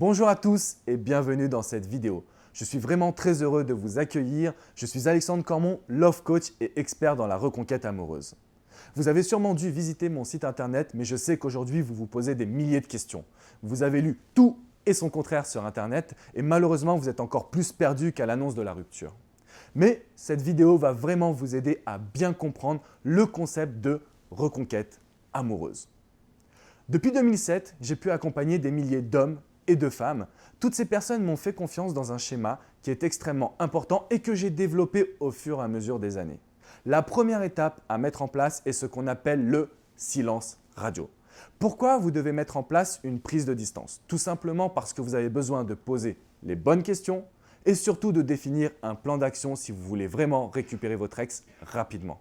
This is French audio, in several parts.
Bonjour à tous et bienvenue dans cette vidéo. Je suis vraiment très heureux de vous accueillir. Je suis Alexandre Cormon, Love Coach et expert dans la reconquête amoureuse. Vous avez sûrement dû visiter mon site internet, mais je sais qu'aujourd'hui vous vous posez des milliers de questions. Vous avez lu tout et son contraire sur internet et malheureusement vous êtes encore plus perdu qu'à l'annonce de la rupture. Mais cette vidéo va vraiment vous aider à bien comprendre le concept de reconquête amoureuse. Depuis 2007, j'ai pu accompagner des milliers d'hommes et de femmes. Toutes ces personnes m'ont fait confiance dans un schéma qui est extrêmement important et que j'ai développé au fur et à mesure des années. La première étape à mettre en place est ce qu'on appelle le silence radio. Pourquoi vous devez mettre en place une prise de distance? Tout simplement parce que vous avez besoin de poser les bonnes questions et surtout de définir un plan d'action si vous voulez vraiment récupérer votre ex rapidement.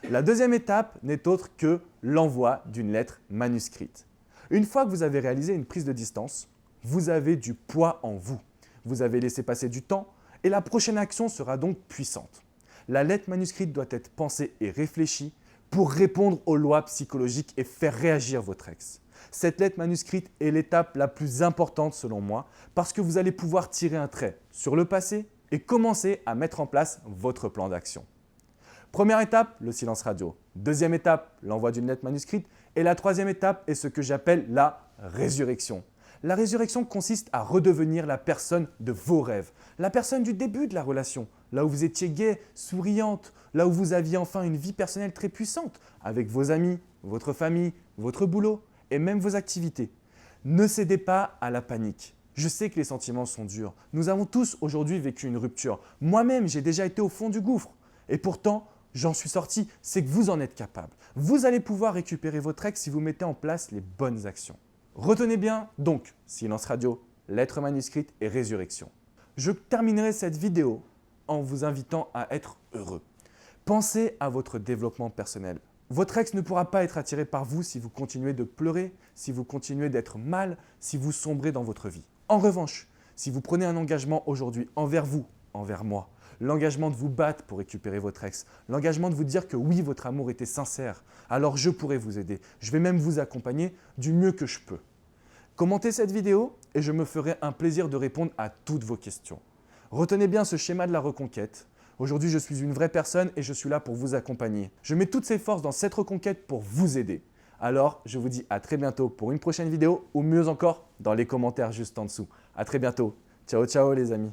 La deuxième étape n'est autre que l'envoi d'une lettre manuscrite. Une fois que vous avez réalisé une prise de distance, vous avez du poids en vous. Vous avez laissé passer du temps et la prochaine action sera donc puissante. La lettre manuscrite doit être pensée et réfléchie pour répondre aux lois psychologiques et faire réagir votre ex. Cette lettre manuscrite est l'étape la plus importante selon moi parce que vous allez pouvoir tirer un trait sur le passé et commencer à mettre en place votre plan d'action. Première étape, le silence radio. Deuxième étape, l'envoi d'une lettre manuscrite. Et la troisième étape est ce que j'appelle la résurrection. La résurrection consiste à redevenir la personne de vos rêves, la personne du début de la relation, là où vous étiez gaie, souriante, là où vous aviez enfin une vie personnelle très puissante, avec vos amis, votre famille, votre boulot et même vos activités. Ne cédez pas à la panique. Je sais que les sentiments sont durs. Nous avons tous aujourd'hui vécu une rupture. Moi-même, j'ai déjà été au fond du gouffre. Et pourtant, j'en suis sorti, c'est que vous en êtes capable. Vous allez pouvoir récupérer votre ex si vous mettez en place les bonnes actions. Retenez bien donc silence radio, lettre manuscrite et résurrection. Je terminerai cette vidéo en vous invitant à être heureux. Pensez à votre développement personnel. Votre ex ne pourra pas être attiré par vous si vous continuez de pleurer, si vous continuez d'être mal, si vous sombrez dans votre vie. En revanche, si vous prenez un engagement aujourd'hui envers vous, envers moi, l'engagement de vous battre pour récupérer votre ex, l'engagement de vous dire que oui, votre amour était sincère, alors je pourrai vous aider. Je vais même vous accompagner du mieux que je peux. Commentez cette vidéo et je me ferai un plaisir de répondre à toutes vos questions. Retenez bien ce schéma de la reconquête. Aujourd'hui, je suis une vraie personne et je suis là pour vous accompagner. Je mets toutes ces forces dans cette reconquête pour vous aider. Alors, je vous dis à très bientôt pour une prochaine vidéo ou mieux encore, dans les commentaires juste en dessous. À très bientôt. Ciao, ciao les amis.